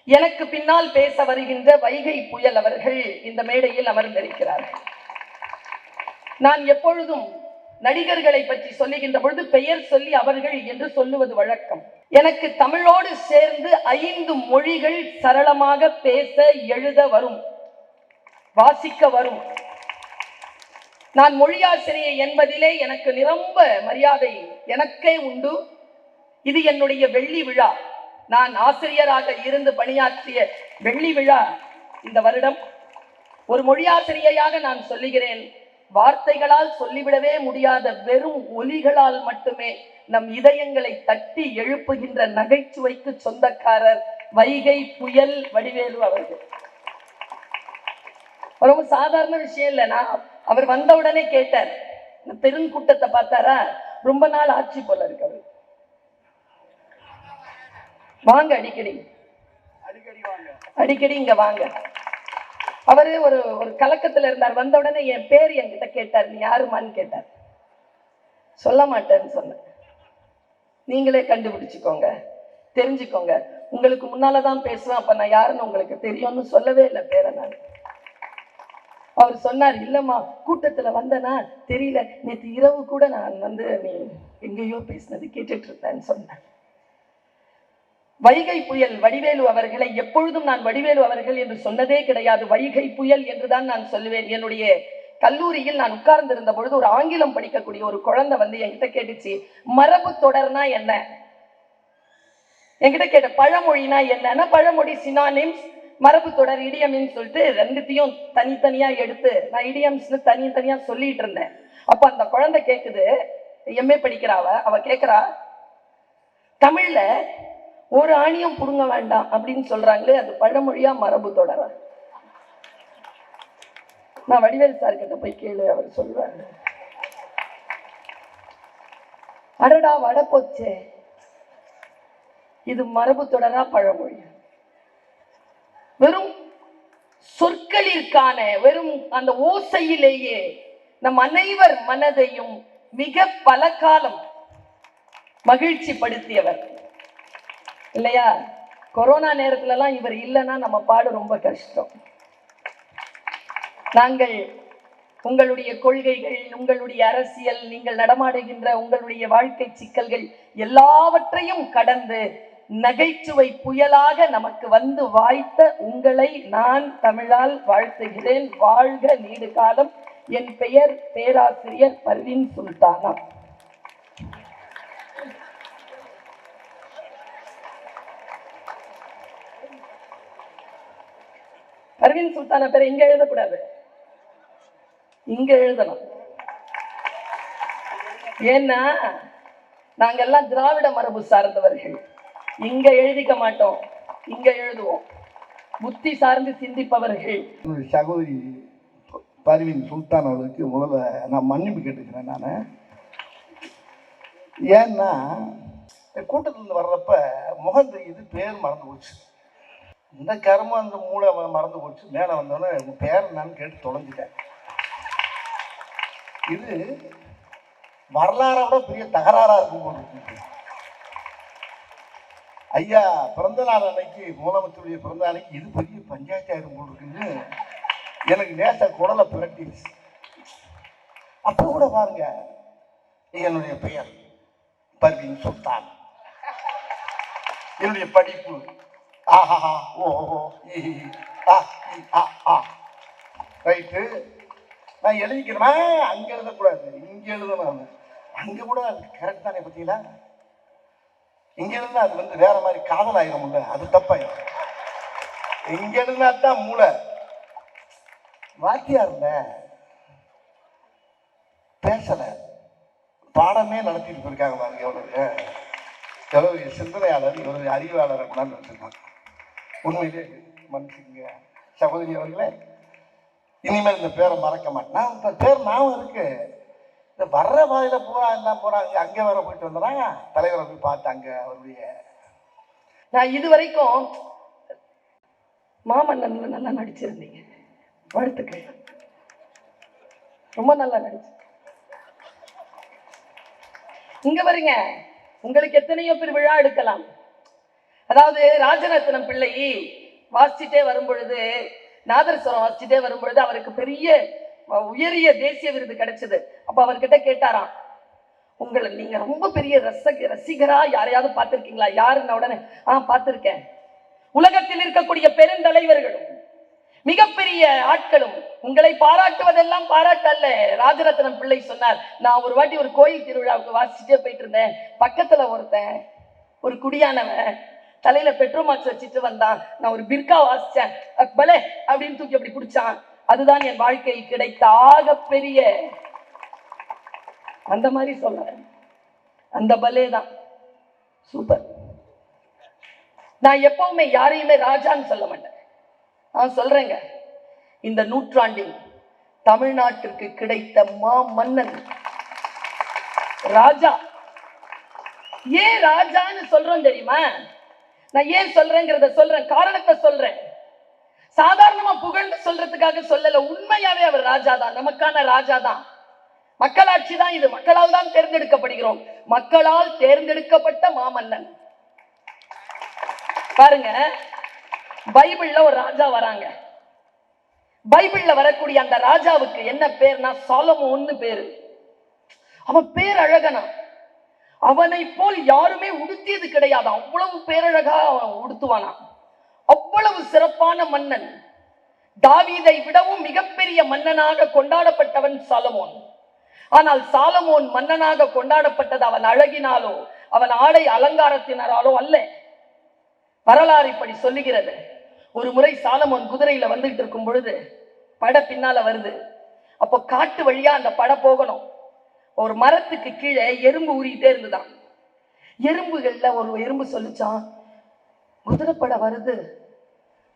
எனக்கு பின்னால் பேச வருகின்ற வைகை புயல் அவர்கள் இந்த மேடையில் அமர்ந்திருக்கிறார்கள். நான் எப்பொழுதும் நடிகர்களை பற்றி சொல்லுகின்ற பொழுது பெயர் சொல்லி அவர்கள் என்று சொல்லுவது வழக்கம். எனக்கு தமிழோடு சேர்ந்து 5 மொழிகள் சரளமாக பேச எழுத வரும், வாசிக்க வரும். நான் மொழியாசிரியை என்பதிலே எனக்கு நிரம்ப மரியாதை எனக்கே உண்டு. இது என்னுடைய வெள்ளி விழா. நான் ஆசிரியராக இருந்து பணியாற்றிய வெள்ளி விழா இந்த வருடம். ஒரு மொழியாசிரியையாக நான் சொல்லுகிறேன், வார்த்தைகளால் சொல்லிவிடவே முடியாத வெறும் ஒலிகளால் மட்டுமே நம் இதயங்களை தட்டி எழுப்புகின்ற நகைச்சுவைக்கு சொந்தக்காரர் வைகை புயல் வடிவேலு அவர்கள். ரொம்ப சாதாரண விஷயம் இல்லை. நான் அவர் வந்த உடனே கேட்டார், பெருங்கூட்டத்தை பார்த்தாரா, ரொம்ப நாள் ஆட்சி போல இருக்கு, வாங்க அடிக்கடி இங்க வாங்க. அவரு ஒரு ஒரு கலக்கத்துல இருந்தார். வந்த உடனே என் பேர் என்கிட்ட கேட்டார், நீ யாருமான்னு கேட்டார். சொல்ல மாட்டேன்னு சொன்னேன். நீங்களே கண்டுபிடிச்சுக்கோங்க, தெரிஞ்சுக்கோங்க. உங்களுக்கு முன்னாலதான் பேசுவேன், அப்ப நான் யாருன்னு உங்களுக்கு தெரியும்னு சொல்லவே இல்லை பேரை. நான் அவர் சொன்னார், இல்லம்மா கூட்டத்துல வந்தனா தெரியல, நேற்று இரவு கூட நான் நீ எங்கேயோ பேசினது கேட்டுட்டு இருந்தேன்னு சொன்னேன். வைகை புயல் வடிவேலு அவர்களை எப்பொழுதும் நான் வடிவேலு அவர்கள் என்று சொன்னதே கிடையாது, வைகை புயல் என்றுதான் நான் சொல்லுவேன். என்னுடைய கல்லூரியில் நான் உட்கார்ந்திருந்த பொழுது ஒரு ஆங்கிலம் படிக்கக்கூடிய ஒரு குழந்தை என்கிட்ட கேட்டுச்சு, மரபு தொடர்னா என்ன என்கிட்ட கேட்ட. பழமொழினா என்னன்னா, பழமொழி சினானிம்ஸ், மரபு தொடர் இடியம்னு சொல்லிட்டு ரெண்டுத்தையும் தனித்தனியா எடுத்து நான் இடியம்ஸ்னு தனித்தனியா சொல்லிட்டு இருந்தேன். அப்ப அந்த குழந்தை கேக்குது, எம்ஏ படிக்கிறாவ, அவ கேக்குறா, தமிழ்ல ஒரு ஆணியம் புடுங்க வேண்டாம் அப்படின்னு சொல்றாங்களே, அது பழமொழியா மரபு தொடர? நான் வடிவேல் சார் கிட்ட போய் கேளு, அவர் சொல்றாரு. அடடா வட போச்சே, இது மரபு தொடரா பழமொழி? வெறும் சொற்களிற்கான வெறும் அந்த ஓசையிலேயே நம் அனைவர் மனதையும் மிக பல காலம் மகிழ்ச்சி படுத்தியவர் இல்லையா? கொரோனா நேரத்துல எல்லாம் இவர் இல்லைன்னா நம்ம பாடு ரொம்ப கஷ்டம். நாங்கள் உங்களுடைய கொள்கைகள், உங்களுடைய அரசியல், நீங்கள் நடமாடுகின்ற உங்களுடைய வாழ்க்கை சிக்கல்கள் எல்லாவற்றையும் கடந்து நகைச்சுவை புயலாக நமக்கு வந்து வாய்த்த உங்களை நான் தமிழால் வாழ்த்துகிறேன். வாழ்க நீடு காலம். என் பெயர் பேராசிரியர் பர்வீன் சுல்தானா. பர்வீன் சுல்தானா பேரை இங்க எழுதக்கூடாது, இங்க எழுதணும். ஏன்னா நாங்கெல்லாம் திராவிட மரபு சார்ந்தவர்கள். இங்க எழுதிக்க மாட்டோம், இங்க எழுதுவோம். புத்தி சார்ந்து சிந்திப்பவர்கள். சகோதரி பர்வீன் சுல்தான் அவர்களுக்கு முதல்ல நான் மன்னிப்பு கேட்டுக்கிறேன். நான் ஏன்னா கூட்டத்திலிருந்து வர்றப்ப முகம் தெரியுது, பேர் மறந்து போச்சு. இந்த கர்மம் அந்த மூளை மறந்து போச்சு. மேலே வந்தோடனே உங்கள் பேர் என்னன்னு கேட்டு தொலைஞ்சிட்டேன். இது வரலாறை விட பெரிய தகராறாக இருக்கும் போது. ஐயா பிறந்த நாள் அன்னைக்கு, முதலமைச்சருடைய பிறந்த அன்னைக்கு இது பெரிய பஞ்சாயத்தாயிரம் போல் இருக்குன்னு எனக்கு நேச குடலை பிரட்டிடுச்சு. அப்போ கூட பாருங்க, என்னுடைய பெயர் பர்வீன் சுல்தான், என்னுடைய படிப்பு ஆஹா ஓஹோ ரைட்டு. நான் எழுதிக்கிறேன்னா அங்கே எழுதக்கூடாது, இங்கே எழுதணும். அங்கே கூட அது கரெக்ட் தானே பார்த்தீங்களா? இங்கே எழுதுனா அது வேற மாதிரி காதல் ஆயிரமுல்ல, அது தப்பாயிரும். இங்கே எழுதுனா தான் மூளை. வாத்தியார்ல பேசல, பாடமே நடத்திட்டு போயிருக்காங்க பாருங்க. எவ்வளவு சிந்தனையாளர், எவ்வளவு அறிவாளர் அப்படின்னு நினைச்சிருக்காங்க. உண்மையிலே மன்னிச்சுங்க சகோதரி அவர்களே, இனிமேல் இந்த பேரை மறக்க மாட்டேன். இப்போ பேர் ஞாபகம் இருக்கு. இந்த வர்ற வாயில பூரா என்ன போறாங்க, அங்கே வர போயிட்டு வந்துடுறாங்க. தலைவரை போய் பார்த்து அங்கே அவருடைய நான் இதுவரைக்கும் மாமன்னன் நல்லா நடிச்சிருந்தீங்க, வாழ்த்துக்கள், ரொம்ப நல்லா நடிச்சு. இங்க பாருங்க, உங்களுக்கு எத்தனையோ பேர் விழா எடுக்கலாம். அதாவது ராஜரத்னம் பிள்ளை வாசிச்சுட்டே வரும் பொழுது, நாதஸ்வரம் வாசிச்சுட்டே வரும் பொழுது அவருக்கு பெரிய உயரிய தேசிய விருது கிடைச்சது. அப்ப அவர்கிட்ட கேட்டாராம், உங்களை நீங்க ரொம்ப பெரிய ரசிகரா யாரையாவது பார்த்திருக்கீங்களா? யாருன்னு உடனே பார்த்திருக்கேன். உலகத்தில் இருக்கக்கூடிய பெருந்தலைவர்களும் மிகப்பெரிய ஆட்களும் உங்களை பாராட்டுவதெல்லாம் பாராட்டு அல்ல. ராஜரத்னம் பிள்ளை சொன்னார், நான் ஒரு வாட்டி ஒரு கோயில் திருவிழாவுக்கு வாசிச்சுட்டே போயிட்டு இருந்தேன். பக்கத்துல ஒருத்தன் ஒரு குடியானவன் தலையில பெட்ரோல் மார்க்ஸ் வச்சுட்டு வந்தான். நான் ஒரு பிர்கா வாசிச்சேன், பலே அப்படின்னு தூக்கி அப்படி பிடிச்சான். அதுதான் என் வாழ்க்கையில் கிடைத்த ஆகப்பெரிய, அந்த மாதிரி சொல்ல, அந்த பலே தான் சூப்பர். நான் எப்பவுமே யாரையுமே ராஜான்னு சொல்ல மாட்டேன். நான் சொல்றேங்க, இந்த நூற்றாண்டில் தமிழ்நாட்டிற்கு கிடைத்த மன்னன் ராஜா. ஏன் ராஜான்னு சொல்றோம் தெரியுமா? நான் ஏன் சொல்றேங்கிறத சொல்றேன், காரணத்தை சொல்றேன். சாதாரணமா புகழ்ந்து சொல்றதுக்காக சொல்லல, உண்மையாவே அவர் ராஜா தான், நமக்கான ராஜா தான். மக்களாட்சி தான் இது, மக்களால் தான் தேர்ந்தெடுக்கப்படுகிறோம். மக்களால் தேர்ந்தெடுக்கப்பட்ட மாமன்னன். பாருங்க, பைபிள்ல ஒரு ராஜா வராங்க. பைபிள்ல வரக்கூடிய அந்த ராஜாவுக்கு என்ன பேர்னா சாலமோன்னு பேரு. அவன் பேர் அழகனா, அவனை போல் யாருமே உடுத்தியது கிடையாது. அவ்வளவு பேரழகா அவன் உடுத்துவானா. அவ்வளவு சிறப்பான மன்னன். தாவீதை விடவும் மிகப்பெரிய மன்னனாக கொண்டாடப்பட்டவன் சாலமோன். ஆனால் சாலமோன் மன்னனாக கொண்டாடப்பட்டது அவன் அழகினாலோ அவன் ஆடை அலங்காரத்தினாலோ அல்ல. வரலாறு இப்படி சொல்லுகிறது. ஒரு முறை சாலமோன் குதிரையில வந்துட்டு இருக்கும் பொழுது படை பின்னால வருது. அப்போ காட்டு வழியா அந்த படை போகணும். ஒரு மரத்துக்கு கீழே எறும்பு ஊறிட்டே இருந்துதான். எறும்புகள்ல ஒரு எறும்பு சொல்லிச்சான், குதிரைப்படை வருது,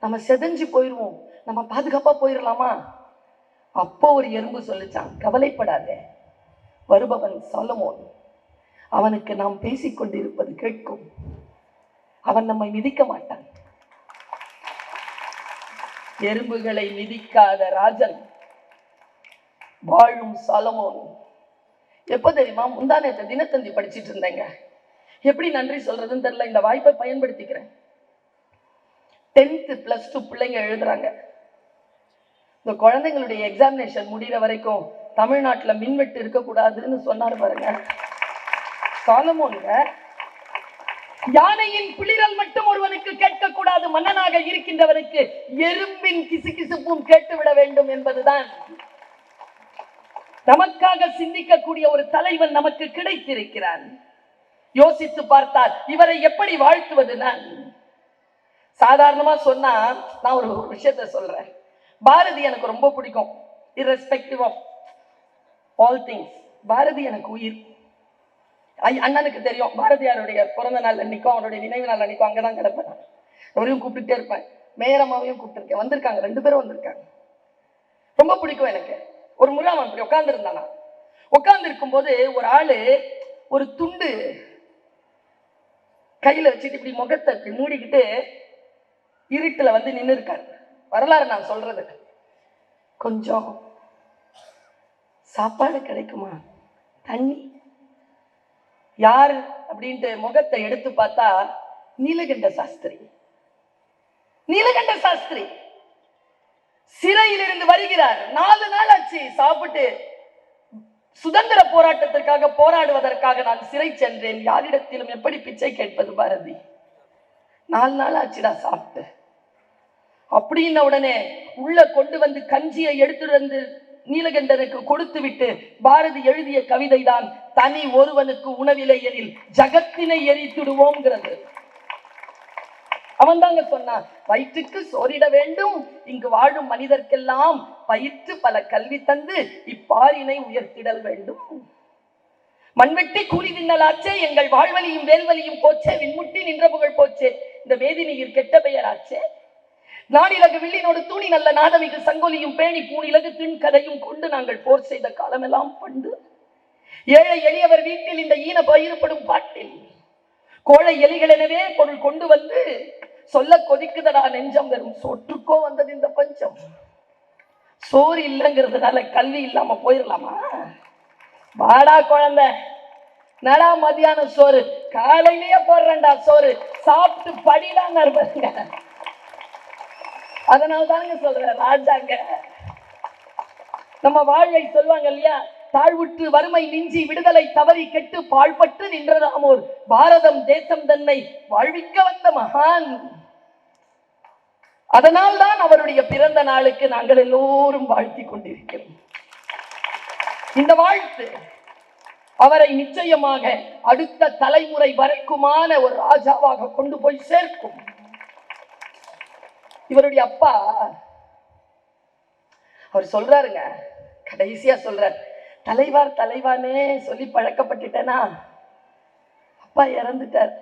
நம்ம செதஞ்சு போயிடுவோம், நம்ம பாதுகாப்பா போயிடலாமா? அப்போ ஒரு எறும்பு சொல்லிச்சான், கவலைப்படாதே, வருபவன் சாலமோன், அவனுக்கு நாம் பேசிக்கொண்டிருப்பது கேட்கும், அவன் நம்மை மிதிக்க மாட்டான். எறும்புகளை மிதிக்காத ராஜன் வாழும் சாலமோன். எப்ப தெரியுமா? முந்தானேற்று தினத்தந்தி படிச்சிட்டு இருந்தேங்க. எப்படி நன்றி சொல்றதுன்னு தெரியல. இந்த வாய்ப்பை பயன்படுத்திக்கிறேன். 10th +2 பிள்ளைங்க எழுதுறாங்க. இந்த குழந்தைங்களுடைய எக்ஸாமினேஷன் முடிகிற வரைக்கும் தமிழ்நாட்டுல மின்வெட்டு இருக்கக்கூடாதுன்னு சொன்னாரு பாருங்க சாலமோன்ங்க. யானையின் பிளிரல் மட்டும் ஒருவனுக்கு கேட்கக்கூடாது, மன்னனாக இருக்கின்றவனுக்கு எறும்பின் கிசுகிசுப்பும் கேட்டுவிட வேண்டும் என்பதுதான். நமக்காக சிந்திக்கக்கூடிய ஒரு தலைவன் நமக்கு கிடைத்திருக்கிறான். யோசித்து பார்த்தால் இவரை எப்படி வாழ்த்துவது? நான் சாதாரணமா சொன்னா, நான் ஒரு விஷயத்த சொல்றேன். பாரதி எனக்கு ரொம்ப பிடிக்கும். irrespective of all things, Bharathi எனக்கு உயிர். அண்ணனுக்கு தெரியும், பாரதியாருடைய பிறந்த நாள் அன்னைக்கும் அவருடைய நினைவு நாள் அன்னைக்கும் அங்கதான் கிடப்பேன். அவரையும் கூப்பிட்டுட்டே இருப்பேன். மேயரமாவையும் கூப்பிட்டுருக்கேன். வந்திருக்காங்க, 2 பேரும் வந்திருக்காங்க. ரொம்ப பிடிக்கும் எனக்கு. ஒரு முறை அவன் அப்படி உட்கார்ந்து இருந்தானா. உட்கார்ந்து இருக்கும் போது ஒரு ஆளு ஒரு துண்டு கையில வச்சுட்டு இப்படி முகத்தை மூடிக்கிட்டு இருட்டுல வந்து நின்று இருக்காரு. வரலாறு நான் சொல்றது. கொஞ்சம் சாப்பாடு கிடைக்குமா, தண்ணி? யாரு அப்படின்ட்டு முகத்தை எடுத்து பார்த்தா நீலகண்ட சாஸ்திரி. நீலகண்ட சாஸ்திரி சிறையிலிருந்து வருகிறார். 4 நாள் ஆச்சு சாப்பிட்டு. சுதந்திர போராட்டத்திற்காக போராடுவதற்காக நான் சிறை சென்றேன். யாரிடத்திலும் எப்படி பிச்சை கேட்பது பாரதி? 4 நாள் ஆச்சுடா சாப்பிட்டு. அப்படின்ன உடனே உள்ள கொண்டு வந்து கஞ்சியை எடுத்துட்டு வந்து நீலகண்டனுக்கு கொடுத்து விட்டு பாரதி எழுதிய கவிதை தான், தனி ஒருவனுக்கு உணவில்லை எனில் ஜகத்தினை எரித்துடுவோம்ங்கிறது. அவன் தாங்க சொன்னான், வயிற்றுக்கு சோறிட வேண்டும், இங்கு வாழும் மனிதர்க்கெல்லாம் பயிற்று பல கல்வி தந்து இப்பாரினை உயர்த்திடல் வேண்டும். மண்வெட்டி கூறி தின்னலாச்சே, எங்கள் வாழ்வழியும் வேல்வழியும் போச்சே, விண்முட்டி நின்ற புகழ் போச்சே, இந்த வேதினியில் கெட்ட பெயராச்சே. நாடிலகு வில்லினோடு தூணி நல்ல நாதமிகு சங்கொலியும் பேணி பூணிலகு திண் கதையும் கொண்டு நாங்கள் போர் செய்த காலமெல்லாம் பண்டு. ஏழை எளியவர் வீட்டில் இந்த ஈன பயிர்படும் பாட்டில் கோழை எலிகள் எனவே பொருள் கொண்டு வந்து சொல்ல கொதிக்குதடா நெஞ்சம், வெறும் சோற்றுக்கோ வந்தது இந்த பஞ்சம். சோறு இல்லைங்கிறதுனால கல்வி இல்லாம போயிடலாமா? வாடா குழந்தை, நடா மதியான சோறு, காலையிலேயே போடுறேன்டா சோறு, சாப்பிட்டு படிலாம் இருப்பாங்க. அதனால தானுங்க சொல்ற ராஜாங்க. நம்ம வாழ்வை சொல்லுவாங்க இல்லையா, தாழ்வுற்று வறுமை மிஞ்சி விடுதலை தவறி கெட்டு பாழ்பட்டு நின்றதாமோர் பாரதம் தேசம் தன்னை வாழ்விக்க வந்த மகான். அதனால் தான் அவருடைய பிறந்த நாளுக்கு நாங்கள் எல்லோரும் வாழ்த்தி கொண்டிருக்கிறோம். இந்த வாழ்த்து அவரை நிச்சயமாக அடுத்த தலைமுறை வரைக்குமான ஒரு ராஜாவாக கொண்டு போய் சேர்க்கும். இவருடைய அப்பா அவர் சொல்றாருங்க, கடைசியா சொல்றார், தலைவார் தலைவானே சொல்லி பழக்கப்பட்டுட்டேனா, அப்பா இறந்துட்டார்,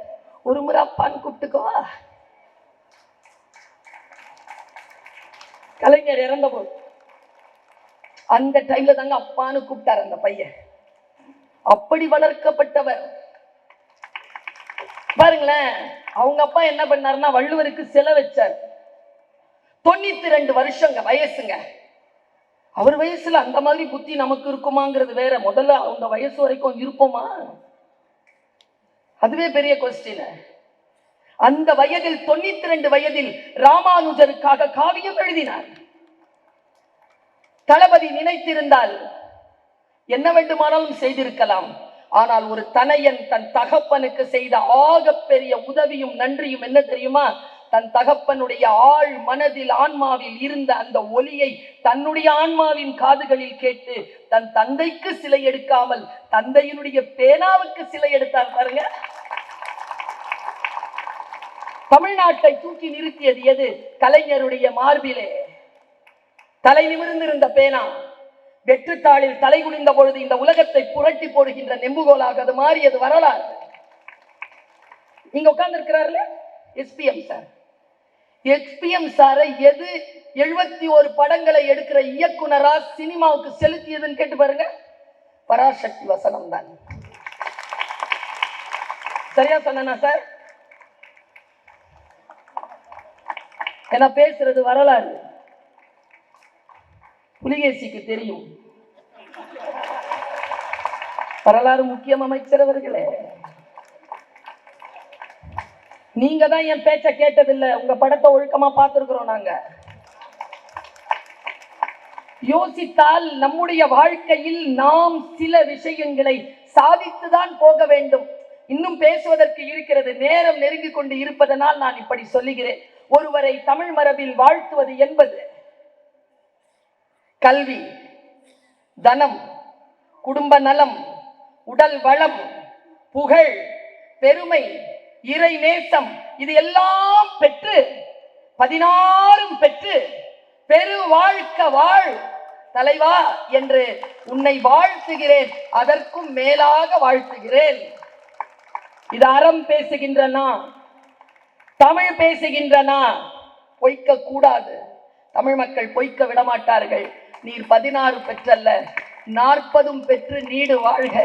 ஒரு முறை அப்பான்னு கூப்பிட்டுக்கோவா. கலைஞர் இறந்த போது அந்த டைம்ல தாங்க அப்பான்னு கூப்பிட்டார் அந்த பையன். அப்படி வளர்க்கப்பட்டவர் பாருங்களேன். அவங்க அப்பா என்ன பண்ணாருன்னா வள்ளுவருக்கு சிலை வச்சார். 92 வருஷங்க வயசுங்க. அவர் வயசுல அந்த மாதிரி புத்தி நமக்கு இருக்குமாங்கிறது வேற. முதல்ல அந்த வயசு வரைக்கும் இருப்போமா, அதுவே பெரிய கொஸ்டின். அந்த வயதில் 92 வயதில் ராமானுஜருக்காக காவியம் எழுதினார். தளபதி நினைத்திருந்தால் என்ன வேண்டுமானாலும் செய்திருக்கலாம். ஆனால் ஒரு தனையன் தன் தகப்பனுக்கு செய்த ஆகப்பெரிய உதவியும் நன்றியும் என்ன தெரியுமா? தன் தகப்பனுடைய ஆழ் மனதில் ஆன்மாவில் இருந்த அந்த ஒலியை தன்னுடைய ஆன்மாவின் காதுகளில் கேட்டு தன் தந்தைக்கு சிலை எடுக்காமல் தந்தையினுடைய பேனாவுக்கு சிலை எடுத்தார். பாருங்க, தமிழ்நாட்டை தூக்கி நிறுத்தியது எது? கலைஞருடைய மார்பிலே தலை நிமிர்ந்திருந்த பேனா. வெற்றுத்தாளில் தலை குனிந்த பொழுது இந்த உலகத்தை புரட்டி போடுகின்ற நெம்புகோலாக அது மாறியது வரலாறு. இங்க உட்கார்ந்து இருக்கிறாருல எஸ்பிஎம் சார். எஸ்பிஎம் சாரை எது 71 படங்களை எடுக்கிற இயக்குனரா சினிமாவுக்கு செலுத்தியதுன்னு கேட்டு பாருங்க. பராசக்தி வசனம் தான். சரியா சொன்னா சார்? என்ன பேசுறது வரலாறு. புலிகேசிக்கு தெரியும் வரலாறு முக்கியம். அமைச்சர் அவர்களே, நீங்க தான் என் பேச்ச கேட்டதில்லை. உங்க படத்தை ஒழுக்கமா பார்த்திருக்கிறோம் நாங்க. யோசித்தால் நம்முடைய வாழ்க்கையில் நாம் சில விஷயங்களை சாதித்துதான் போக வேண்டும். இன்னும் பேசுவதற்கு இருக்கிறது, நேரம் நெருங்கிக் கொண்டு இருப்பதனால் நான் இப்படி சொல்லுகிறேன். ஒருவரை தமிழ் மரபில் வாழ்த்துவது என்பது கல்வி, தனம், குடும்ப நலம், உடல் வளம், புகழ், பெருமை, இறை நேசம், இது எல்லாம் பெற்று 16 பெற்று பெரு வாழ்க்க வாழ் தலைவா என்று உன்னை வாழ்த்துகிறேன். அதற்கும் மேலாக வாழ்த்துகிறேன். இது அறம் பேசுகின்றனா, தமிழ் பேசுகின்றனா. பொய்க்க கூடாது. தமிழ் மக்கள் பொய்க்க விடமாட்டார்கள். நீர் 16 பெற்றல்ல 40 பெற்று நீடு வாழ்க.